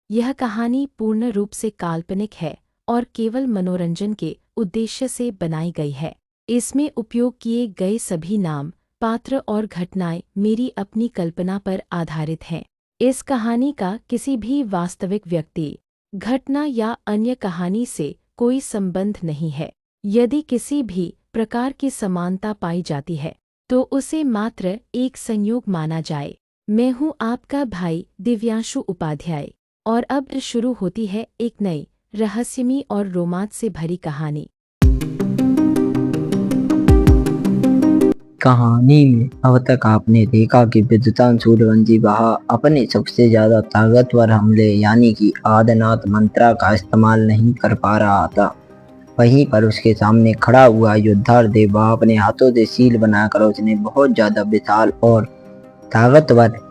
यह कहानी पूर्ण रूप से काल्पनिक है और केवल मनोरंजन के उद्देश्य से बनाई गई है। इसमें उपयोग किए गए सभी नाम, पात्र और घटनाएं मेरी अपनी कल्पना पर आधारित हैं। इस कहानी का किसी भी वास्तविक व्यक्ति, घटना या अन्य कहानी से कोई संबंध नहीं है। यदि किसी भी प्रकार की समानता पाई जाती है, तो उसे मात्र एक संयोग माना जाए। मैं हूँ आपका भाई दिव्यांशु उपाध्याय, और अब शुरू होती है एक नई, रहस्यमयी और रोमांच से भरी कहानी। कहानी में अब तक आपने देखा कि विद्युतान सूर्यवंशी वहा अपने सबसे ज्यादा ताकतवर हमले यानी कि आदिनाथ मंत्रा का इस्तेमाल नहीं कर पा रहा था। वहीं पर उसके सामने खड़ा हुआ योद्धार देव वह अपने हाथों से शील बनाकर उसने बहुत ज्यादा विशाल और ताकतवर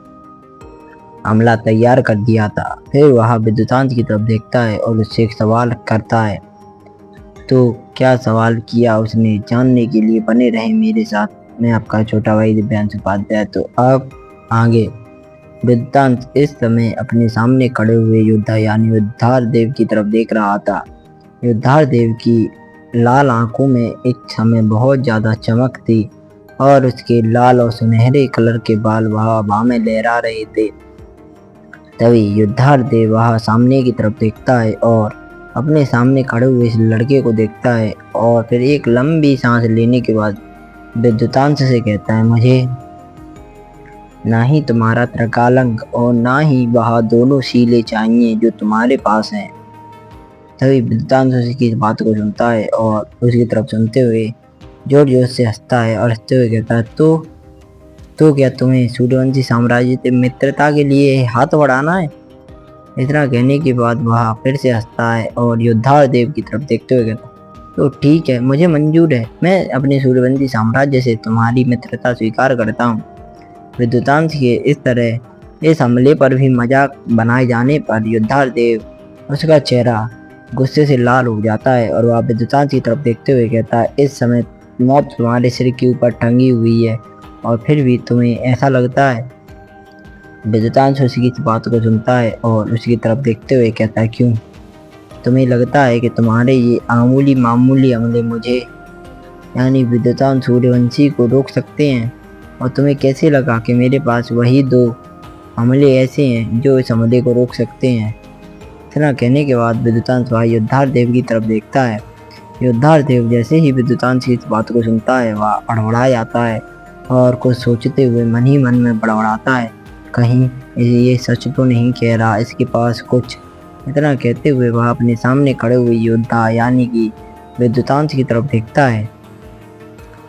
हमला तैयार कर दिया था। फिर वह विद्युतांश की तरफ देखता है और उससे एक सवाल करता है। तो क्या सवाल किया उसने जानने के लिए बने रहे मेरे साथ। मैं आपका छोटा भाई दिव्यांशु उपाध्याय। तो अब आगे विद्यांश इस समय अपने सामने खड़े हुए योद्धा यानी योद्धार देव की तरफ देख रहा था। योद्धार देव की लाल आंखों में एक समय बहुत ज्यादा चमक थी और उसके लाल और सुनहरे कलर के बाल वह हवा में लहरा रहे थे। तभी योद्धार देव वह सामने की तरफ देखता है और अपने सामने खड़े हुए इस लड़के को देखता है और फिर एक लंबी सांस लेने के बाद विद्युतांश से कहता है, मुझे ना ही तुम्हारा त्रिकालंक और ना ही वह दोनों शीले चाहिए जो तुम्हारे पास हैं। तभी विद्युतांश उसकी इस बात को सुनता है और उसकी तरफ सुनते हुए जोर जोर से हंसता है और हंसते हुए कहता है, तो क्या तुम्हें सूर्यवंशी साम्राज्य से मित्रता के लिए हाथ बढ़ाना है। इतना कहने के बाद वह फिर से हंसता है और योद्धार देव की तरफ देखते हुए कहता, तो ठीक है, मुझे मंजूर है। मैं अपने सूर्यवंशी साम्राज्य से तुम्हारी मित्रता स्वीकार करता हूँ। विद्युतांश के इस तरह इस हमले पर भी मजाक बनाए जाने पर योद्धार देव उसका चेहरा गुस्से से लाल हो जाता है और वह विद्युतांश की तरफ देखते हुए कहता है, इस समय मौत तुम्हारे सिर के ऊपर टंगी हुई है और फिर भी तुम्हें ऐसा लगता है। विद्युतांश उसकी इस बात को सुनता है और उसकी तरफ देखते हुए कहता है, क्यों, तुम्हें लगता है कि तुम्हारे ये मामूली हमले मुझे यानी विद्युतांश सूर्यवंशी को रोक सकते हैं। और तुम्हें कैसे लगा कि मेरे पास वही दो हमले ऐसे हैं जो इस हमले को रोक सकते हैं। इतना कहने के बाद विद्युतांश वह योद्धार देव की तरफ देखता है। योद्धार देव जैसे ही विद्युतांश की इस बात को सुनता है वह बड़बड़ा जाता है और कुछ सोचते हुए मन ही मन में बड़बड़ाता है, कहीं ये सच तो नहीं कह रहा इसके पास कुछ। इतना कहते हुए वह अपने सामने खड़े हुए योद्धा यानी कि विद्युतांश की तरफ देखता है।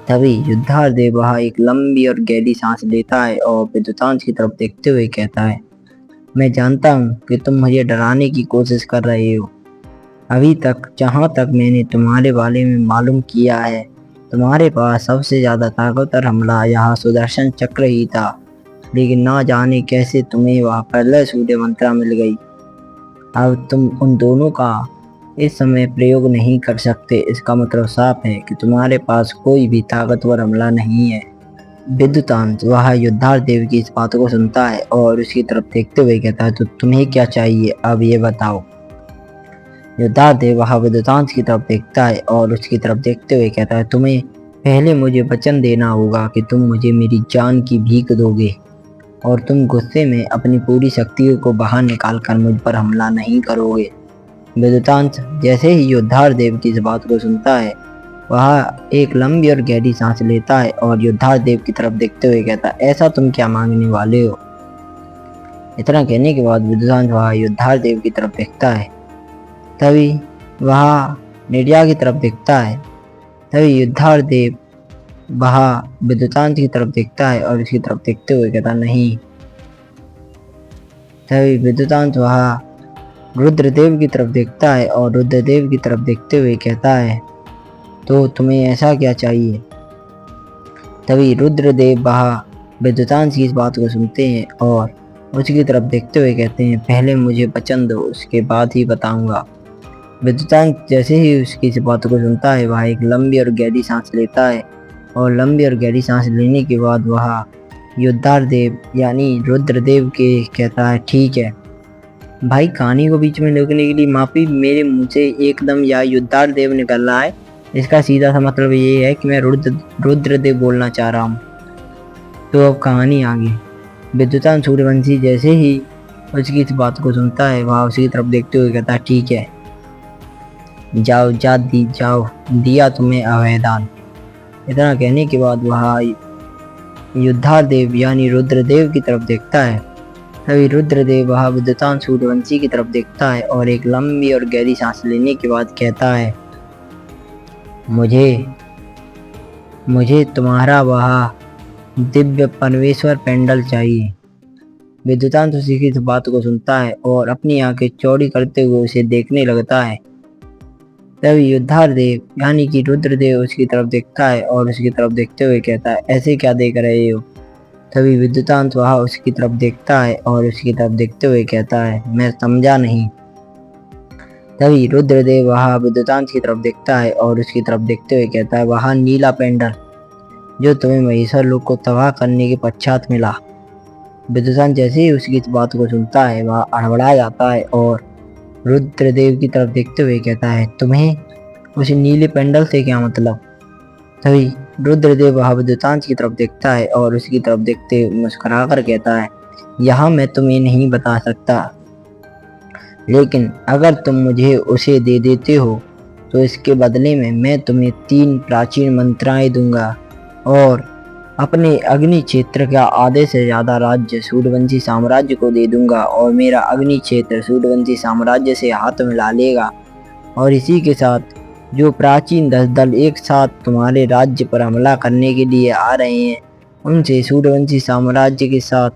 तभी योद्धार देव वह एक लंबी और गहरी सांस लेता है और विद्युतांश की तरफ देखते हुए कहता है, मैं जानता हूँ कि तुम मुझे डराने की कोशिश कर रहे हो। अभी तक जहाँ तक मैंने तुम्हारे बारे में मालूम किया है, तुम्हारे पास सबसे ज़्यादा ताकतवर हमला यहाँ सुदर्शन चक्र ही था, लेकिन ना जाने कैसे तुम्हें वह प्रलय सूर्य मंत्रा मिल गई। अब तुम उन दोनों का इस समय प्रयोग नहीं कर सकते। इसका मतलब साफ है कि तुम्हारे पास कोई भी ताकतवर हमला नहीं है। विद्युतांश वह योद्धार देव की इस बात को सुनता है और उसकी तरफ देखते हुए कहता है, तो तुम्हें क्या चाहिए अब ये बताओ। योद्धार देव वह विद्युतांश की तरफ देखता है और उसकी तरफ देखते हुए कहता है, तुम्हें पहले मुझे वचन देना होगा कि तुम मुझे मेरी जान की भीख दोगे और तुम गुस्से में अपनी पूरी शक्तियों को बाहर निकाल कर मुझ पर हमला नहीं करोगे। विद्युतांश जैसे ही योद्धार देव की इस बात को सुनता है वह एक लंबी और गहरी सांस लेता है और योद्धार देव की तरफ देखते हुए कहता है, ऐसा तुम क्या मांगने वाले हो। इतना कहने के बाद विद्युतांश वह योद्धार देव की तरफ देखता है। तभी वह निर्या की तरफ देखता है। तभी योद्धार देव वह विद्युतांश की तरफ देखता है और उसकी तरफ देखते हुए कहता, नहीं। तभी विद्युतांश वह रुद्रदेव की तरफ देखता है और रुद्रदेव की तरफ देखते हुए कहता है, तो तुम्हें ऐसा क्या चाहिए। तभी रुद्रदेव वह विद्युतांश की इस बात को सुनते हैं और उसकी तरफ देखते हुए कहते हैं, पहले मुझे वचन दो, उसके बाद ही बताऊंगा। विद्युतांश जैसे ही उसकी इस बात को सुनता है वह एक लंबी और गहरी सांस लेता है और लंबी और गहरी सांस लेने के बाद वह योद्धार देव यानी रुद्रदेव के कहता है, ठीक है, भाई कहानी को बीच में रोकने के लिए माफी, मेरे मुंह से एकदम या युद्धार देव निकल रहा है। इसका सीधा सा मतलब ये है कि मैं रुद्रदेव बोलना चाह रहा हूँ। तो अब कहानी आगे। विद्युतान सूर्यवंशी जैसे ही उसकी इस बात को सुनता है वह उसकी तरफ देखते हुए कहता है, ठीक है, जाओ, दिया तुम्हें अभयदान। इतना कहने के बाद वह युद्धादेव यानी रुद्रदेव की तरफ देखता है। तभी रुद्रदेव वह विद्युतान सूर्यवंशी की तरफ देखता है और एक लंबी और गहरी सांस लेने के बाद कहता है, मुझे तुम्हारा वह दिव्य परमेश्वर पेंडल चाहिए। विद्युतान उसी की इस बात को सुनता है और अपनी आंखें चौड़ी करते हुए उसे देखने लगता है। तभी युद्धादेव यानी कि रुद्रदेव उसकी तरफ देखता है और उसकी तरफ देखते हुए कहता है, ऐसे क्या देख रहे हो? तभी विद्युतांत वह उसकी तरफ देखता है और उसकी तरफ देखते हुए कहता है, मैं समझा नहीं। तभी रुद्रदेव वह विद्युतांत की तरफ देखता है और उसकी तरफ देखते हुए कहता है, वह नीला पेंडल जो तुम्हें महेश्वर लोक को तबाह करने के पश्चात मिला। विद्युतांत जैसे ही उसकी इस बात को सुनता है वह हड़बड़ा जाता है और रुद्रदेव की तरफ देखते हुए कहता है, तुम्हें उस नीले पेंडल से क्या मतलब? तभी रुद्रदेव वह विद्युतांत की तरफ देखता है और उसकी तरफ देखते हुए मुस्कुराकर कहता है, यहाँ मैं तुम्हें नहीं बता सकता, लेकिन अगर तुम मुझे उसे दे देते हो तो इसके बदले में मैं तुम्हें 3 प्राचीन मंत्राएं दूंगा और अपने अग्नि क्षेत्र का आधे से ज़्यादा राज्य सूर्यवंशी साम्राज्य को दे दूंगा और मेरा अग्नि क्षेत्र सूर्यवंशी साम्राज्य से हाथ मिला लेगा। और इसी के साथ जो प्राचीन 10 दल एक साथ तुम्हारे राज्य पर हमला करने के लिए आ रहे हैं, उनसे सूर्यवंशी साम्राज्य के साथ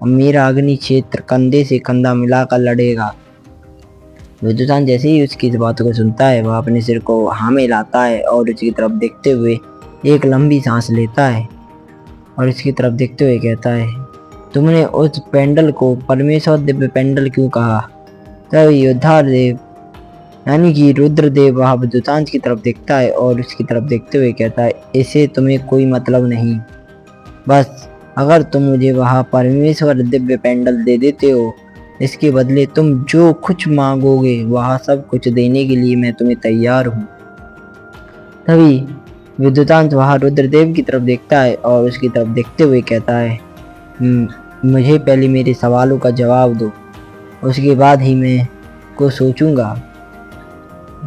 मेरा अग्नि क्षेत्र कंधे से कंधा मिलाकर लड़ेगा। विद्युतान जैसे ही उसकी इस बात को सुनता है वह अपने सिर को हाँ में लाता है और उसकी तरफ देखते हुए एक लंबी सांस लेता है और इसकी तरफ देखते हुए कहता है, तुमने उस पेंडल को परमेश्वर दिव्य पेंडल क्यों कहा? तभी युद्धादेव यानी कि रुद्रदेव वह विद्युतांत की तरफ देखता है और उसकी तरफ देखते हुए कहता है, इसे तुम्हें कोई मतलब नहीं। बस अगर तुम मुझे वह परमेश्वर दिव्य पेंडल दे देते हो, इसके बदले तुम जो कुछ मांगोगे वह सब कुछ देने के लिए मैं तुम्हें तैयार हूँ। तभी विद्युतांत वह रुद्रदेव की तरफ देखता है और उसकी तरफ देखते हुए कहता है, मुझे पहले मेरे सवालों का जवाब दो, उसके बाद ही मैं को सोचूंगा।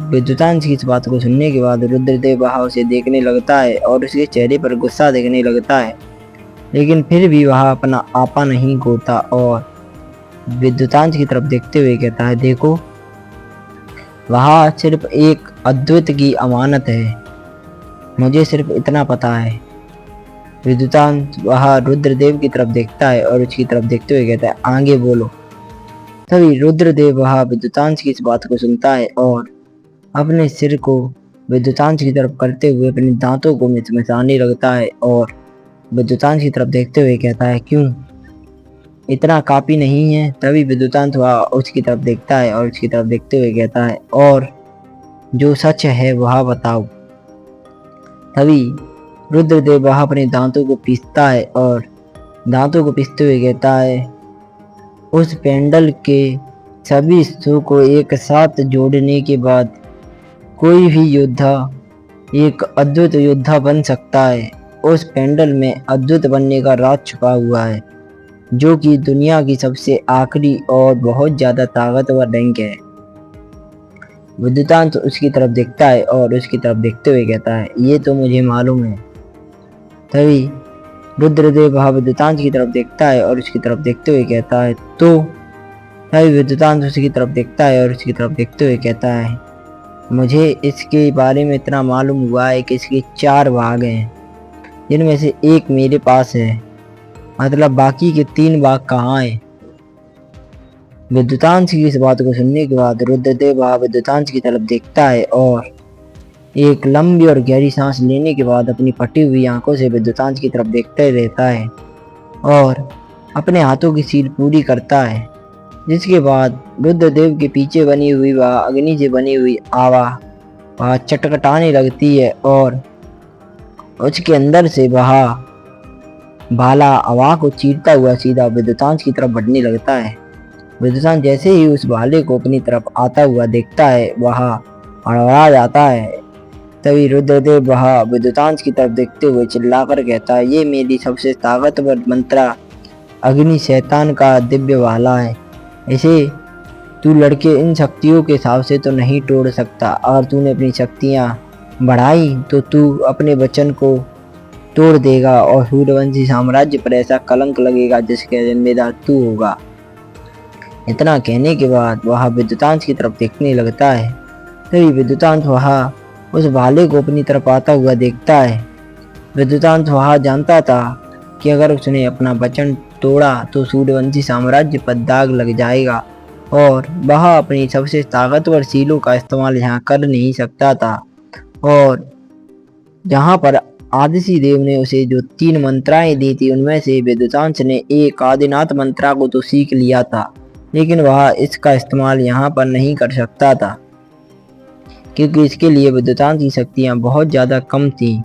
विद्युतांत की इस बात को सुनने के बाद रुद्रदेव वह उसे देखने लगता है और उसके चेहरे पर गुस्सा देखने लगता है, लेकिन फिर भी वह अपना आपा नहीं खोता और विद्युतांत की तरफ देखते हुए कहता है, देखो, वह सिर्फ एक अद्वैत की अमानत है, मुझे सिर्फ इतना पता है। विद्युतांत वह रुद्रदेव की तरफ देखता है और उसकी तरफ देखते हुए कहता है, आगे बोलो। तभी रुद्रदेव वह विद्युतांत की इस बात को सुनता है और अपने सिर को विद्युतांत की तरफ करते हुए अपने दांतों को मिचमिचाने लगता है और विद्युतांत की तरफ देखते हुए कहता है, क्यों, इतना काफी नहीं है? तभी विद्युतांत वह उसकी तरफ देखता है और उसकी तरफ देखते हुए कहता है, और जो सच है वह बताओ। तभी रुद्रदेव वह अपने दांतों को पीसता है और दांतों को पीसते हुए कहता है, उस पेंडल के सभी हिस्सों को एक साथ जोड़ने के बाद कोई भी योद्धा एक अद्भुत योद्धा बन सकता है। उस पेंडल में अद्भुत बनने का राज छुपा हुआ है, जो कि दुनिया की सबसे आखिरी और बहुत ज़्यादा ताकतवर रैंक है। विद्युतांत उसकी तरफ देखता है और उसकी तरफ देखते हुए कहता है, ये तो मुझे मालूम है। तभी रुद्रदेव वह विद्युतांत की तरफ देखता है और उसकी तरफ देखते हुए कहता है, तो तभी विद्युतांत उसकी तरफ देखता है और उसकी तरफ देखते हुए कहता है, मुझे इसके बारे में इतना मालूम हुआ है कि इसके 4 भाग हैं, जिनमें से एक मेरे पास है, मतलब बाकी के 3 भाग कहाँ हैं? विद्युतांत की इस बात को सुनने के बाद रुद्रदेव वह विद्युतांत की तरफ देखता है और एक लंबी और गहरी सांस लेने के बाद अपनी फटी हुई आंखों से विद्युतांत की तरफ देखते रहता है और अपने हाथों की सील पूरी करता है, जिसके बाद रुद्रदेव के पीछे बनी हुई वह अग्नि से बनी हुई आवा वह चटकटाने लगती है और उसके अंदर से वह भाला हवा को चीरता हुआ सीधा विद्युतांत की तरफ बढ़ने लगता है। विद्युतान जैसे ही उस भाले को अपनी तरफ आता हुआ देखता है वह हड़बड़ा जाता है। तभी रुद्रदेव वह विद्युतांश की तरफ देखते हुए चिल्लाकर कहता है, ये मेरी सबसे ताकतवर मंत्रा अग्नि शैतान का दिव्य भाला है। इसे तू लड़के इन शक्तियों के हिसाब से तो नहीं तोड़ सकता। अगर तूने अपनी शक्तियाँ बढ़ाई तो तू अपने वचन को तोड़ देगा और सूर्यवंशी साम्राज्य पर ऐसा कलंक लगेगा जिसके जिम्मेदार तू होगा। इतना कहने के बाद वह विद्युतांश की तरफ देखने लगता है। तभी विद्युतांश वह उस भाले को अपनी तरफ आता हुआ देखता है। विद्युतांश वह जानता था कि अगर उसने अपना वचन तोड़ा तो सूर्यवंशी साम्राज्य पर दाग लग जाएगा और वह अपनी सबसे ताकतवर सीलों का इस्तेमाल यहाँ कर नहीं सकता था। और जहाँ पर आदिशि देव ने उसे जो 3 मंत्राएं दी थी उनमें से विद्युतांश ने एक आदिनाथ मंत्रा को तो सीख लिया था, लेकिन वह इसका इस्तेमाल यहाँ पर नहीं कर सकता था क्योंकि इसके लिए विद्युतांश की शक्तियाँ बहुत ज़्यादा कम थीं।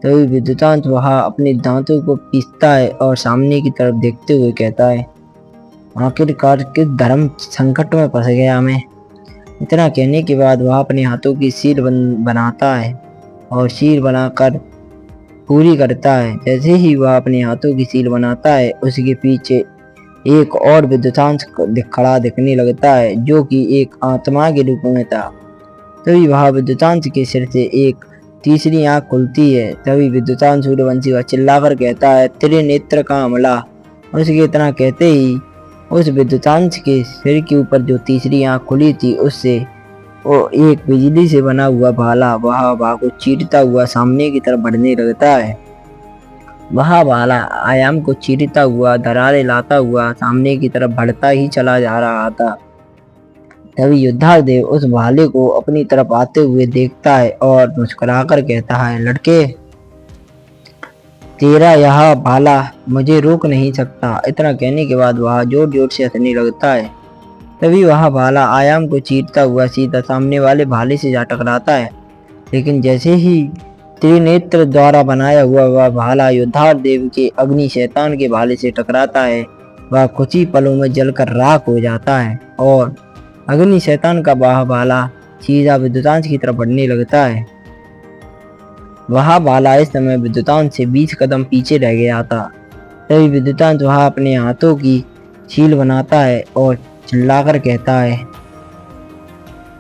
तभी विद्युतांश वह अपने दांतों को पीसता है और सामने की तरफ देखते हुए कहता है, आखिरकार किस धर्म संकट में फंस गया मैं। इतना कहने के बाद वह अपने हाथों की सील बनाता है और सील बनाकर पूरी करता है। जैसे ही वह अपने हाथों की सील बनाता है उसके पीछे एक और विद्युतांश खड़ा दिखने लगता है जो कि एक आत्मा के रूप में था। तभी वह विद्युतांश के सिर से एक तीसरी आंख खुलती है। तभी विद्युतांश सूर्यवंशी का चिल्लाकर कहता है, तेरे नेत्र का हमला। उसके इतना कहते ही उस विद्युतांश के सिर के ऊपर जो तीसरी आंख खुली थी उससे वो एक बिजली से बना हुआ भाला वह को चीरता हुआ सामने की तरफ बढ़ने लगता है। वह भाला आयाम को चीरता हुआ दरारें लाता हुआ सामने की तरफ बढ़ता ही चला जा रहा था। तभी योद्धादेव उस भाले को अपनी तरफ आते हुए देखता है और मुस्कुराकर कहता है, लड़के तेरा यह भाला मुझे रोक नहीं सकता। इतना कहने के बाद वह जोर जोर से हंसने लगता है। तभी वह भाला आयाम को चीरता हुआ सीधा सामने वाले भाले से जा टकराता है, लेकिन जैसे ही त्रिनेत्र द्वारा बनाया हुआ वह भाला योद्धादेव के अग्नि शैतान के भाले से टकराता है, वह कुछ ही पलों में जलकर राख हो जाता है और अग्नि शैतान का वह भाला सीधा विद्युतांश की तरफ बढ़ने लगता है। वह भाला इस समय विद्युतांश से 20 कदम पीछे रह गया था। तभी विद्युतांश वह अपने हाथों की छील बनाता है और चिल्लाकर कहता है,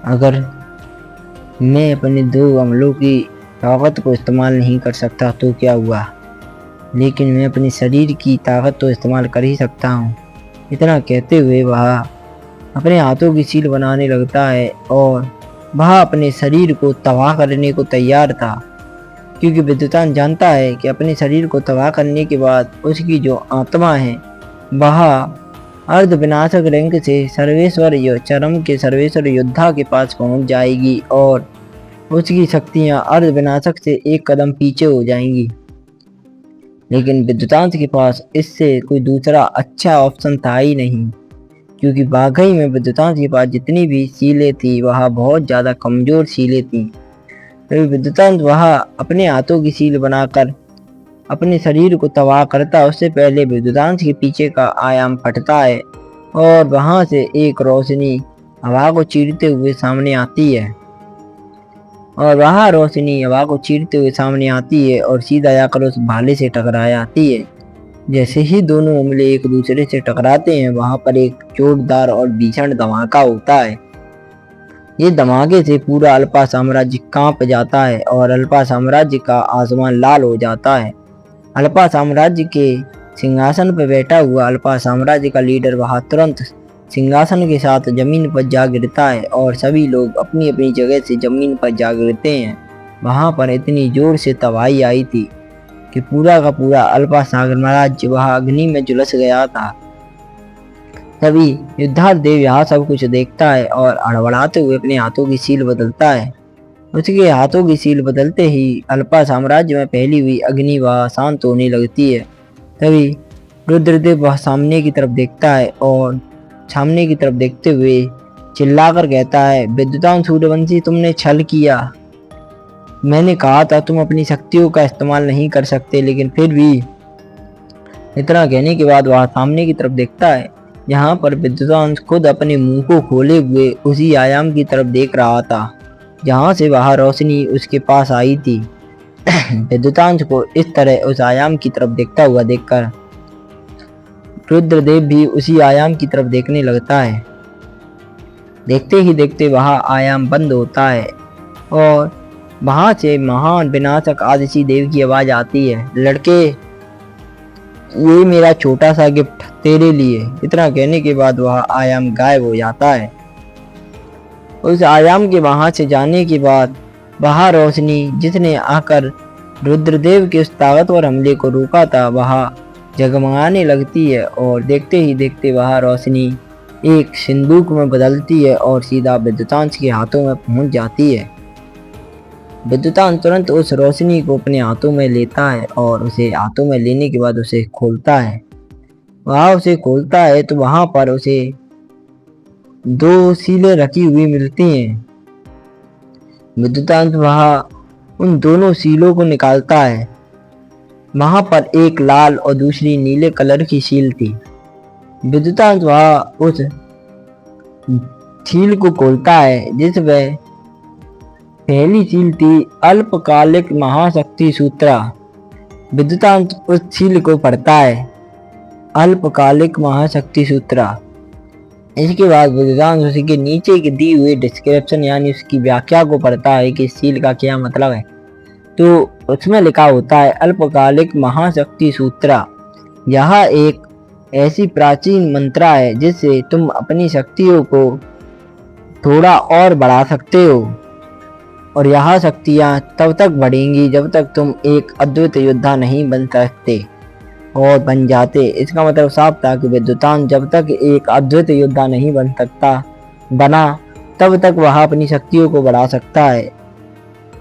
अगर मैं अपने 2 अमलों की ताकत को इस्तेमाल नहीं कर सकता तो क्या हुआ, लेकिन मैं अपने शरीर की ताकत तो इस्तेमाल कर ही सकता हूँ। इतना कहते हुए वह अपने हाथों की सील बनाने लगता है और वह अपने शरीर को तबाह करने को तैयार था, क्योंकि विद्युतांश जानता है कि अपने शरीर को तबाह करने के बाद उसकी जो आत्मा है वह अर्ध विनाशक रैंक से सर्वेश्वर चरम के सर्वेश्वर योद्धा के पास पहुंच जाएगी और उसकी शक्तियां अर्ध विनाशक से 1 कदम पीछे हो जाएंगी। लेकिन विद्युतांश के पास इससे कोई दूसरा अच्छा ऑप्शन था ही नहीं, क्योंकि वाकई में विद्युतांश के पास जितनी भी सीलें थी वह बहुत ज़्यादा कमज़ोर सीलें थी। तो विद्युतांश वह अपने हाथों की सील बनाकर अपने शरीर को तबाह करता है उससे पहले विद्युतांश के पीछे का आयाम फटता है और वहां से एक रोशनी हवा को चीरते हुए सामने आती है और सीधा जाकर उस भाले से टकरा जाती है। जैसे ही दोनों अमले एक दूसरे से टकराते हैं वहां पर एक जोरदार और भीषण धमाका होता है। ये धमाके से पूरा अल्पा साम्राज्य कांप जाता है और अल्पा साम्राज्य का आसमान लाल हो जाता है। अल्पा साम्राज्य के सिंहासन पर बैठा हुआ अल्पा साम्राज्य का लीडर वहां तुरंत सिंहासन के साथ जमीन पर जा गिरता है और सभी लोग अपनी अपनी जगह से जमीन पर जा गिरते हैं। वहां पर इतनी जोर से तबाही आई थी कि पूरा का पूरा अल्पा साम्राज्य वह अग्नि में झुलस गया था। तभी योद्धादेव यह सब कुछ देखता है और हड़बड़ाते हुए अपने हाथों की सील बदलता है। उसके हाथों की सील बदलते ही अल्पा साम्राज्य में फैली हुई अग्नि वह शांत होने लगती है। तभी रुद्रदेव वह सामने की तरफ देखता है और सामने की तरफ देखते हुए चिल्लाकर कहता है, विद्युतांश सूर्यवंशी तुमने छल किया। मैंने कहा था तुम अपनी शक्तियों का इस्तेमाल नहीं कर सकते, लेकिन फिर भी। इतना कहने के बाद वह सामने की तरफ देखता है यहाँ पर विद्युतांश खुद अपने मुंह को खोले हुए उसी आयाम की तरफ देख रहा था जहाँ से वह रोशनी उसके पास आई थी। विद्युतांश को इस तरह उस आयाम की तरफ देखता हुआ देखकर रुद्रदेव भी उसी आयाम की तरफ देखने लगता है। देखते ही देखते वह आयाम बंद होता है और वहां से महान विनाशक आदिशि देव की आवाज आती है, लड़के ये मेरा छोटा सा गिफ्ट तेरे लिए। इतना कहने के बाद वह आयाम गायब हो जाता है। उस आयाम के वहां से जाने के बाद वह रोशनी जिसने आकर रुद्रदेव के उस ताकतवर हमले को रोका था वह जगमगाने लगती है और देखते ही देखते वह रोशनी एक सिंदूक में बदलती है और सीधा विद्युतांश के हाथों में पहुंच जाती है। विद्युतांश तुरंत उस रोशनी को अपने हाथों में लेता है और उसे हाथों में लेने के बाद उसे खोलता है। वह उसे खोलता है तो वहां पर उसे दो सीलें रखी हुई मिलती हैं। विद्युतांश वह उन दोनों सीलों को निकालता है। वहां पर एक लाल और दूसरी नीले कलर की सील थी। विद्युतांश वह उस सील को खोलता है जिसमें पहली सील थी अल्पकालिक महाशक्ति सूत्रा। विद्युतांश उस सील को पढ़ता है, अल्पकालिक महाशक्ति सूत्रा। इसके बाद विद्युतांश उसी के नीचे की दी हुई डिस्क्रिप्शन यानी उसकी व्याख्या को पढ़ता है कि सील का क्या मतलब है। तो उसमें लिखा होता है अल्पकालिक महाशक्ति सूत्रा। यह एक ऐसी प्राचीन मंत्रा है जिससे तुम अपनी शक्तियों को थोड़ा और बढ़ा सकते हो और यह शक्तियाँ तब तक बढ़ेंगी जब तक तुम एक अद्वितीय योद्धा नहीं बन सकते और बन जाते। इसका मतलब साफ था कि विद्युतांश जब तक एक अद्वितीय योद्धा नहीं बन सकता बना तब तक वह अपनी शक्तियों को बढ़ा सकता है।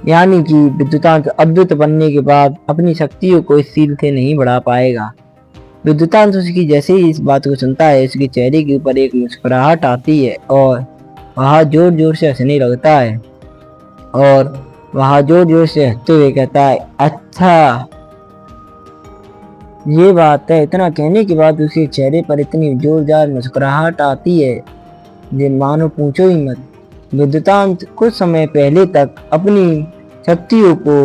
यानी कि विद्युतांश अद्भुत बनने के बाद अपनी शक्तियों को इस सील से नहीं बढ़ा पाएगा। विद्युतांश उसकी जैसे ही इस बात को सुनता है उसके चेहरे के ऊपर एक मुस्कुराहट आती है और वह जोर जोर से हंसने लगता है और वह जोर जोर से हंसते हुए कहता है, अच्छा ये बात है। इतना कहने के बाद उसके चेहरे पर इतनी जोरदार मुस्कुराहट आती है जे मानो पूछो ही मत। विद्युतांश कुछ समय पहले तक अपनी शक्तियों को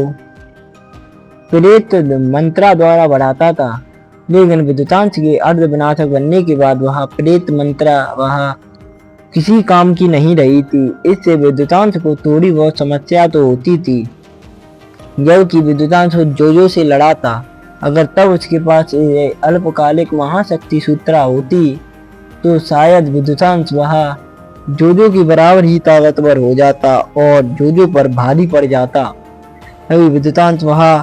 प्रेत मंत्रा द्वारा बढ़ाता था, लेकिन विद्युतांश के अर्धविनाशक बनने के बाद वह प्रेत मंत्रा वह किसी काम की नहीं रही थी। इससे विद्युतांश को थोड़ी बहुत समस्या तो होती थी। जबकि विद्युतांश जोजो से लड़ा था, अगर तब उसके पास अल्पकालिक महाशक्ति सूत्रा होती तो शायद विद्युतांश वह जोजो की बराबर ही ताकतवर हो जाता और जोजो पर भारी पड़ जाता। अभी विद्युतांश वह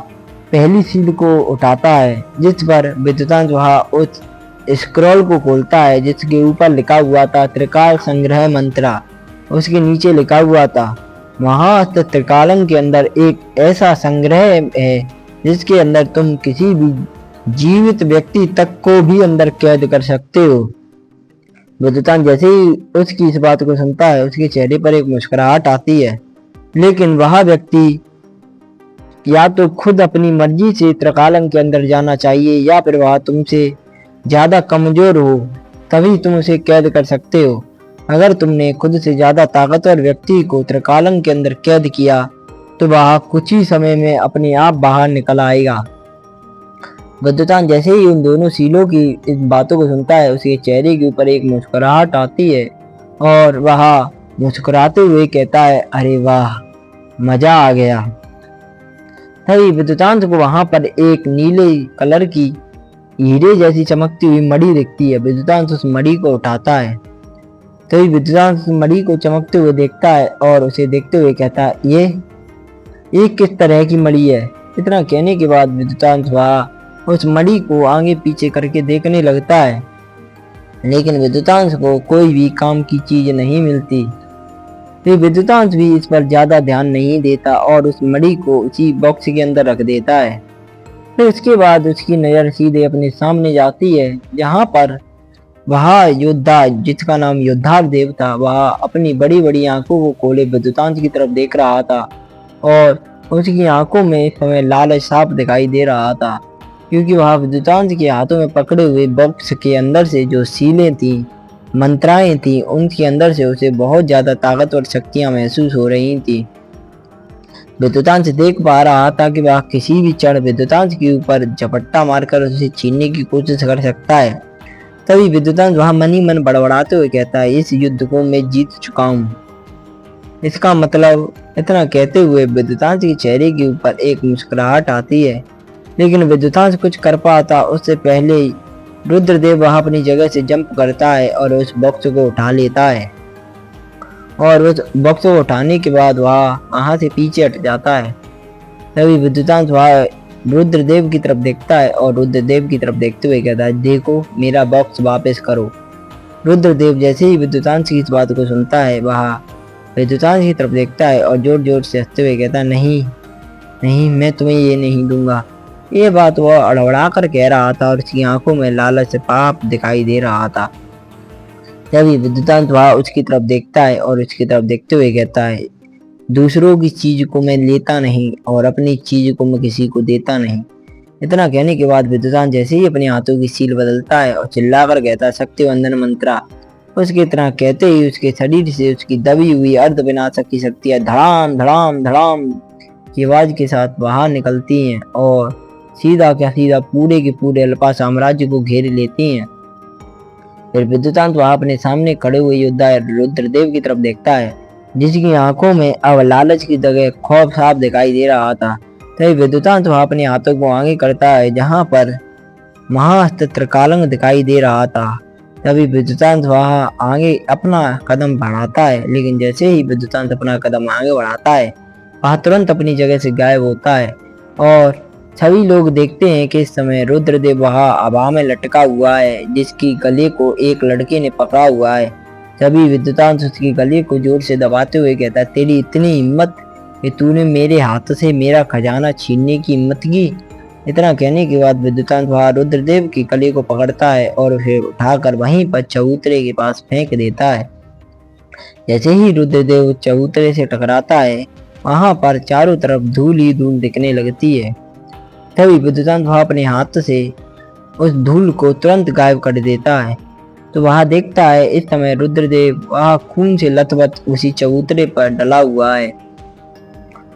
पहली सील को उठाता है जिस पर विद्युतांश वह उस स्क्रॉल को खोलता है जिसके ऊपर लिखा हुआ था त्रिकाल संग्रह मंत्रा। उसके नीचे लिखा हुआ था महाअस्त्र त्रिकालन के अंदर एक ऐसा संग्रह है जिसके अंदर तुम किसी भी जीवित व्यक्ति तक को भी अंदर कैद कर सकते हो। विद्युतांश जैसे ही उसकी इस बात को सुनता है उसके चेहरे पर एक मुस्कुराहट आती है, लेकिन वह व्यक्ति या तो खुद अपनी मर्जी से त्रिकालन के अंदर जाना चाहिए या फिर वह तुमसे ज्यादा कमजोर हो तभी तुम उसे कैद कर सकते हो। अगर तुमने खुद से ज्यादा ताकतवर व्यक्ति को त्रिकालन के अंदर कैद किया तो वह कुछ ही समय में अपने आप बाहर निकल आएगा। विद्युतांश जैसे ही उन दोनों सीलों की इस बातों को सुनता है उसके चेहरे के ऊपर एक मुस्कुराहट आती है और वह मुस्कुराते हुए कहता है, अरे वाह मजा आ गया। तभी विद्युतांश को वहां पर एक नीले कलर की हीरे जैसी चमकती हुई मणि दिखती है। विद्युतांश उस मणि को उठाता है। तभी विद्युतांश उस मणि को चमकते हुए देखता है और उसे देखते हुए कहता है, ये किस तरह की मणि है। इतना कहने के बाद विद्युतांश वह उस मणि को आगे पीछे करके देखने लगता है, लेकिन विद्युतांश को कोई भी काम की चीज नहीं मिलती। फिर विद्युतांश भी इस पर ज्यादा ध्यान नहीं देता और उस मणि को उसी बॉक्स के अंदर रख देता है। फिर उसके बाद उसकी नजर सीधे अपने सामने जाती है जहां पर वह योद्धा जिसका नाम योद्धा देव था वह अपनी बड़ी बड़ी आंखों को खोले विद्युतांश की तरफ देख रहा था और उसकी आंखों में इस समय लालच साफ दिखाई दे रहा था। क्योंकि वह विद्युतांश के हाथों में पकड़े हुए बॉक्स के अंदर से जो सीलें थी, मंत्राएं थी, उनके अंदर से उसे बहुत ज्यादा ताकतवर शक्तियां महसूस हो रही थी। विद्युतांश देख पा रहा था कि वह किसी भी क्षण विद्युतांश के ऊपर झपट्टा मारकर उसे छीनने की कोशिश कर सकता है। तभी विद्युतांश वहां मन ही मन बड़बड़ाते हुए कहता है, इस युद्ध को मैं जीत चुका हूँ। इसका मतलब, इतना कहते हुए विद्युतांश के चेहरे के ऊपर एक मुस्कुराहट आती है। लेकिन विद्युतांश कुछ कर पाता उससे पहले ही रुद्रदेव वहां अपनी जगह से जंप करता है और उस बॉक्स को उठा लेता है। और उस बॉक्स को उठाने के बाद वह वहां से पीछे हट जाता है। तभी विद्युतांश वह रुद्रदेव की तरफ देखता है और रुद्रदेव की तरफ देखते हुए कहता है, देखो मेरा बॉक्स वापस करो। रुद्रदेव जैसे ही विद्युतांश की इस बात को सुनता है, वह विद्युतांश की तरफ देखता है और जोर जोर से हंसते हुए कहता है, नहीं नहीं, मैं तुम्हें ये नहीं दूंगा। ये बात वह अड़बड़ा कर कह रहा था और उसकी आंखों में लालच से पाप दिखाई दे रहा था। तभी विद्युतांश वह उसकी तरफ देखता है और उसकी तरफ देखते हुए कहता है, दूसरों की चीज को मैं लेता नहीं और अपनी चीज को मैं किसी को देता नहीं। इतना कहने के बाद विद्युतांश जैसे ही अपने हाथों की सील बदलता है और चिल्लाकर कहता है, शक्तिवंदन मंत्रा। उसके इतना कहते ही उसके शरीर से उसकी दबी हुई अर्ध विनाशक की शक्तियां धड़ाम धड़ाम धड़ाम की आवाज के साथ बाहर निकलती हैं और सीधा क्या सीधा पूरे के पूरे अल्पा साम्राज्य को घेर लेती हैं। फिर विद्युतांत वहां अपने सामने खड़े हुए योद्धा रुद्रदेव की तरफ देखता है, जिसकी आंखों में अब लालच की जगह खौफ साफ दिखाई दे रहा था। तभी विद्युतांत वहां अपने हाथों को आगे करता है जहां पर महाअस्त्र त्रिकालंग दिखाई दे रहा था। तभी विद्युतांत वहां आगे अपना कदम बढ़ाता है, लेकिन जैसे ही विद्युतांत अपना कदम आगे बढ़ाता है, वह तुरंत अपनी जगह से गायब होता है और सभी लोग देखते हैं कि इस समय रुद्रदेव वहां हवा में लटका हुआ है, जिसकी गले को एक लड़के ने पकड़ा हुआ है। तभी विद्युतांश उसकी गले को जोर से दबाते हुए कहता है, तेरी इतनी हिम्मत कि तूने मेरे हाथ से मेरा खजाना छीनने की हिम्मत की। इतना कहने के बाद विद्युतांश वहां रुद्रदेव की गले को पकड़ता है और उसे उठाकर वहीं पर चबूतरे के पास फेंक देता है। जैसे ही रुद्रदेव चबूतरे से टकराता है, वहां पर चारों तरफ धूल ही धूल दिखने लगती है। तभी विद्युतांत वह अपने हाथ से उस धूल को तुरंत गायब कर देता है। तो वह देखता है इस समय रुद्रदेव वह खून से लथपथ उसी चबूतरे पर डला हुआ है।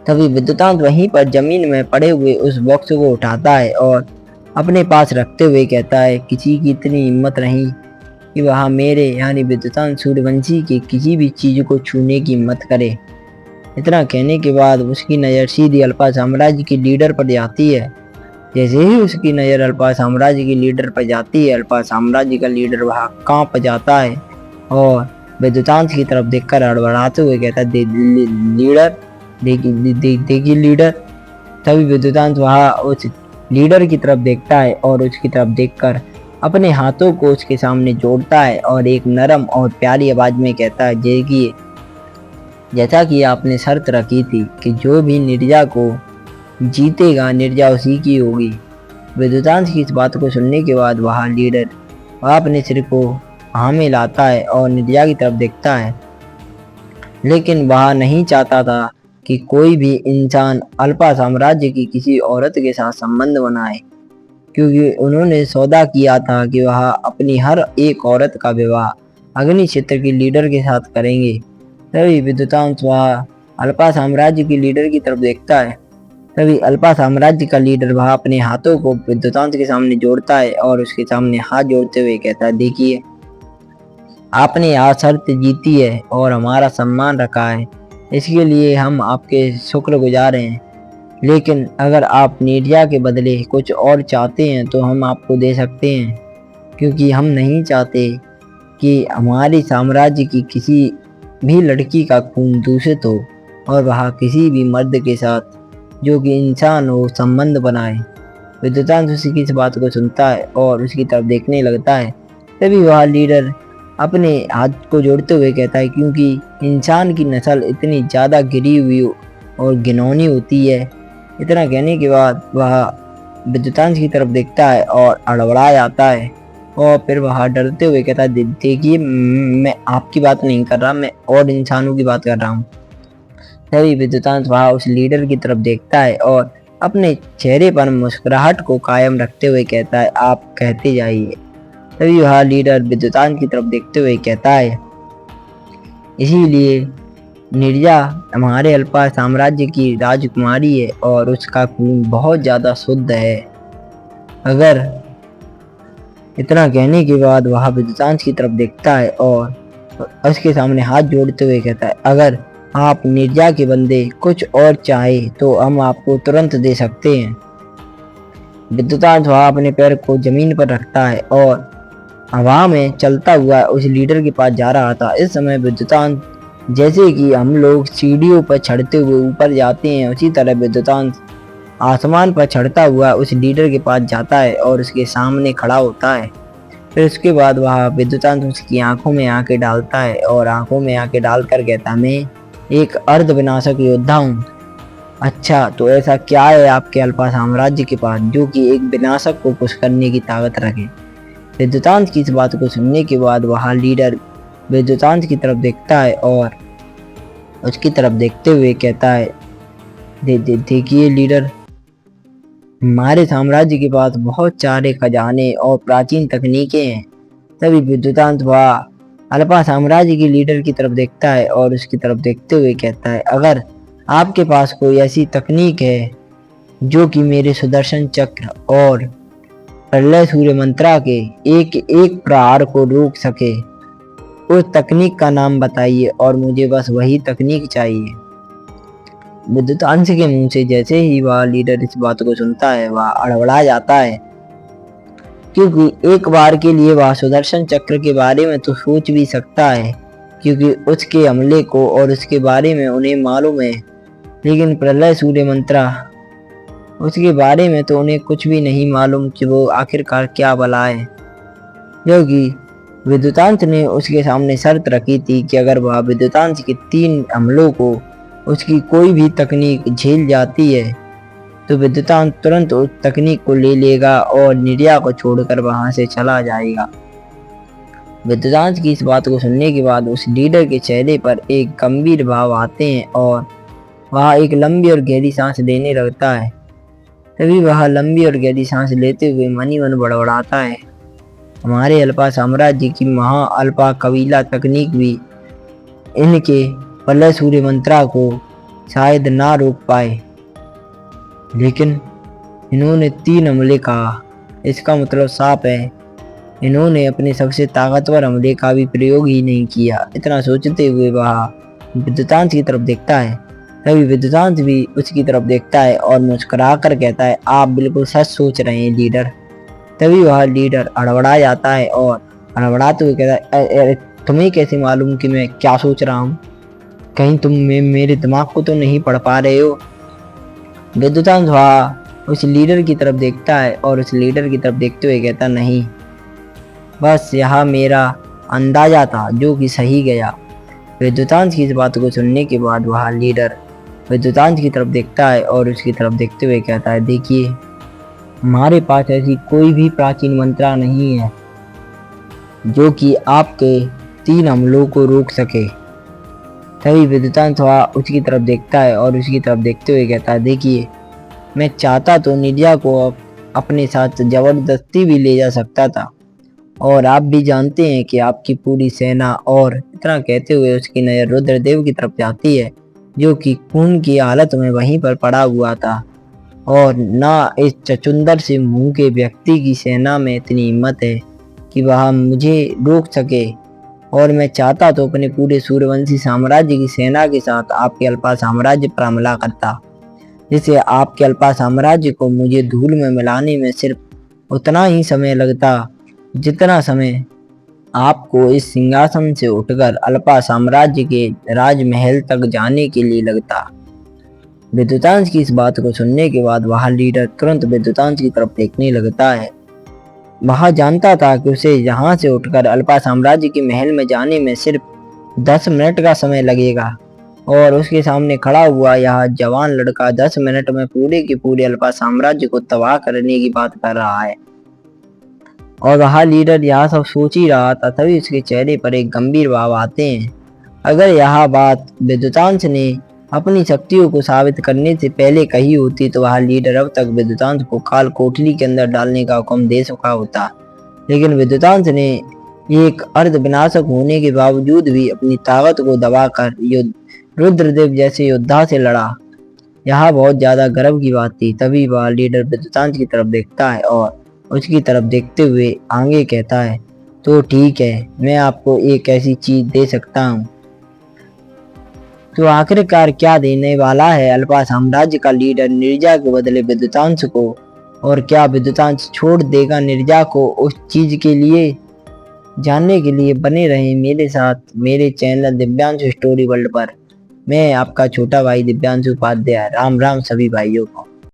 तभी विद्युतांत वहीं पर जमीन में पड़े हुए उस बॉक्स को उठाता है और अपने पास रखते हुए कहता है, किसी की इतनी हिम्मत नहीं कि वह मेरे यानी विद्युतांत सूर्यवंशी की किसी भी चीज को छूने की हिम्मत करे। इतना कहने के बाद उसकी नज़र सीधी अल्पा साम्राज्य की लीडर पर जाती है। जैसे ही उसकी नज़र अल्पा साम्राज्य की लीडर पर जाती है, अल्पा साम्राज्य का लीडर वहां कांप जाता है और विद्युतांश की तरफ देखकर हड़बड़ाते हुए कहता है, देखिए लीडर। तभी विद्युतांश वहां उस लीडर की तरफ देखता है और उसकी तरफ देखकर अपने हाथों को उसके सामने जोड़ता है और एक नरम और प्यारी आवाज में कहता है, देखिए जैसा कि आपने शर्त रखी थी कि जो भी निर्जा को जीतेगा निर्जा उसी की होगी। विद्युतांश की इस बात को सुनने के बाद वह लीडर वह अपने सिर को हाँ में लाता है और निर्जा की तरफ देखता है, लेकिन वह नहीं चाहता था कि कोई भी इंसान अल्पा साम्राज्य की किसी औरत के साथ संबंध बनाए, क्योंकि उन्होंने सौदा किया था कि वह अपनी हर एक औरत का विवाह अग्नि क्षेत्र की लीडर के साथ करेंगे। तभी विद्युतांश वह अल्पा साम्राज्य की लीडर की तरफ देखता है। तभी अल्पा साम्राज्य का लीडर वह अपने हाथों को विद्युतांश के सामने जोड़ता है और उसके सामने हाथ जोड़ते हुए कहता है, देखिए आपने आज शर्त जीती है और हमारा सम्मान रखा है, इसके लिए हम आपके शुक्रगुजार हैं। लेकिन अगर आप निर्जा के बदले कुछ और चाहते हैं तो हम आपको दे सकते हैं, क्योंकि हम नहीं चाहते कि हमारे साम्राज्य की किसी भी लड़की का खून दूषित हो और वह किसी भी मर्द के साथ जो कि इंसान हो संबंध बनाए। विद्युतांश उसकी इस बात को सुनता है और उसकी तरफ देखने लगता है। तभी वह लीडर अपने हाथ को जोड़ते हुए कहता है, क्योंकि इंसान की नस्ल इतनी ज़्यादा गिरी हुई और घिनौनी होती है। इतना कहने के बाद वह विद्युतांश की तरफ देखता है और हड़बड़ा जाता है और फिर वह डरते हुए कहता है, देखिए मैं आपकी बात नहीं कर रहा, मैं और इंसानों की बात कर रहा हूँ। तभी विद्युतांश वह उस लीडर की तरफ देखता है और अपने चेहरे पर मुस्कुराहट को कायम रखते हुए कहता है, आप कहते जाइए। तभी वह लीडर विद्युतान की तरफ देखते हुए कहता है, इसीलिए नीरजा हमारे अल्पा साम्राज्य की राजकुमारी है और उसका खून बहुत ज़्यादा शुद्ध है। अगर इतना कहने के बाद वह विद्युतांश की तरफ देखता है और उसके सामने हाथ जोड़ते हुए कहता है, अगर आप नीरजा के बंदे कुछ और चाहे तो हम आपको तुरंत दे सकते हैं। विद्युतांश वह अपने पैर को जमीन पर रखता है और हवा में चलता हुआ उस लीडर के पास जा रहा था। इस समय विद्युतांश जैसे कि हम लोग सीढ़ियों पर चढ़ते हुए ऊपर जाते हैं, उसी तरह विद्युतांश आसमान पर चढ़ता हुआ उस लीडर के पास जाता है और उसके सामने खड़ा होता है। फिर उसके बाद वह विद्युतांश उसकी आंखों में आंखें डालता है और आंखों में आंखें डालकर कहता, मैं एक अर्ध विनाशक योद्धा हूँ। अच्छा, तो ऐसा क्या है आपके अल्पा साम्राज्य के पास जो कि एक विनाशक को खुश करने की ताकत रखे? विद्युतांश की इस बात को सुनने के बाद वह लीडर विद्युतांश की तरफ देखता है और उसकी तरफ देखते हुए कहता है, देखिए लीडर, हमारे साम्राज्य के पास बहुत सारे खजाने और प्राचीन तकनीकें हैं। तभी विद्युतांश वह अल्पा साम्राज्य के लीडर की तरफ देखता है और उसकी तरफ देखते हुए कहता है, अगर आपके पास कोई ऐसी तकनीक है जो कि मेरे सुदर्शन चक्र और प्रलय सूर्य मंत्रा के एक एक प्रहार को रोक सके, उस तकनीक का नाम बताइए और मुझे बस वही तकनीक चाहिए। विद्युतांश के मुंह से जैसे ही वह लीडर इस बात को सुनता है, वह अड़बड़ा जाता है, क्योंकि एक बार के लिए वह सुदर्शन चक्र के बारे में तो सोच भी सकता है, क्योंकि उसके हमले को और उसके बारे में उन्हें मालूम है, लेकिन प्रलय सूर्य मंत्रा, उसके बारे में तो उन्हें कुछ भी नहीं मालूम कि वो आखिरकार क्या बला है। क्योंकि विद्युतांश ने उसके सामने शर्त रखी थी कि अगर वह विद्युतांश के 3 हमलों को उसकी कोई भी तकनीक झेल जाती है तो विद्युतांश तुरंत उस तकनीक को ले लेगा और नीरजा को छोड़कर वहां से चला जाएगा। विद्युतांश की इस बात को सुनने के बाद उस लीडर के चेहरे पर एक गंभीर भाव आते हैं और वह एक लंबी और गहरी सांस लेने लगता है। तभी वह लंबी और गहरी सांस लेते हुए मन ही मन बड़बड़ाता है, हमारे अल्पा साम्राज्य की महा अल्पा कबीला तकनीक भी इनके प्रलय सूर्य मंत्रा को शायद ना रोक पाए, लेकिन इन्होंने 3 हमले कहा, इसका मतलब साफ है इन्होंने अपने सबसे ताकतवर हमले का भी प्रयोग ही नहीं किया। इतना सोचते हुए वह विद्युतांश की तरफ देखता है। तभी विद्युतांश भी उसकी तरफ देखता है और मुस्कुरा कर कहता है, आप बिल्कुल सच सोच रहे हैं लीडर। तभी वह लीडर अड़बड़ा जाता है और अड़बड़ाते हुए कहता है, तुम्हें कैसे मालूम कि मैं क्या सोच रहा हूँ? कहीं तुम मेरे दिमाग को तो नहीं पढ़ पा रहे हो? विद्युतांश वह उस लीडर की तरफ देखता है और उस लीडर की तरफ देखते हुए कहता, नहीं, बस यह मेरा अंदाजा था जो कि सही गया। विद्युतांश की इस बात को सुनने के बाद वह लीडर विद्युतांश की तरफ देखता है और उसकी तरफ देखते हुए कहता है, देखिए, हमारे पास ऐसी कोई भी प्राचीन मंत्रा नहीं है जो कि आपके 3 हमलों को रोक सके। तभी विद्युतांश वह उसकी तरफ देखता है और उसकी तरफ देखते हुए कहता है, देखिए, मैं चाहता तो नीरजा को अपने साथ जबरदस्ती भी ले जा सकता था, और आप भी जानते हैं कि आपकी पूरी सेना, और इतना कहते हुए उसकी नज़र रुद्रदेव की तरफ जाती है जो कि खून की हालत में वहीं पर पड़ा हुआ था, और ना इस चचुंदर से मुंह के व्यक्ति की सेना में इतनी हिम्मत है कि वह मुझे रोक सके, और मैं चाहता तो अपने पूरे सूर्यवंशी साम्राज्य की सेना के साथ आपके अल्पा साम्राज्य पर हमला करता, जिससे आपके अल्पा साम्राज्य को मुझे धूल में मिलाने में सिर्फ उतना ही समय लगता जितना समय आपको इस सिंहासन से उठकर अल्पा साम्राज्य के राजमहल तक जाने के लिए लगता। विद्युतांश की इस बात को सुनने के बाद वह लीडर तुरंत विद्युतांश की तरफ देखने लगता है। वह जानता था कि उसे यहाँ से उठकर अल्पा साम्राज्य के महल में जाने में सिर्फ 10 मिनट का समय लगेगा, और उसके सामने खड़ा हुआ यह जवान लड़का 10 मिनट में पूरे के पूरे अल्पा साम्राज्य को तबाह करने की बात कर रहा है। और वह लीडर यह सब सोच ही रहा था, तभी उसके चेहरे पर एक गंभीर भाव आते हैं। अगर यह बात विद्युतांश ने अपनी शक्तियों को साबित करने से पहले कही होती तो वह लीडर अब तक विद्युतांश को काल कोठरी के अंदर डालने का हुक्म दे चुका होता। लेकिन विद्युतांश ने एक अर्ध विनाशक होने के बावजूद भी अपनी ताकत को दबाकर रुद्रदेव जैसे योद्धा से लड़ा। यह बहुत ज्यादा गर्व की बात थी। तभी वह लीडर विद्युतांश की तरफ देखता है और उसकी तरफ देखते हुए आगे कहता है, तो ठीक है, मैं आपको एक ऐसी चीज दे सकता हूँ। तो आखिरकार क्या देने वाला है अल्पा साम्राज्य का लीडर नीरजा के बदले विद्युतांश को? और क्या विद्युतांश छोड़ देगा नीरजा को उस चीज के लिए? जानने के लिए बने रहें मेरे साथ मेरे चैनल दिव्यांशु स्टोरी वर्ल्ड पर। मैं आपका छोटा भाई दिव्यांशु उपाध्याय। राम राम सभी भाइयों को।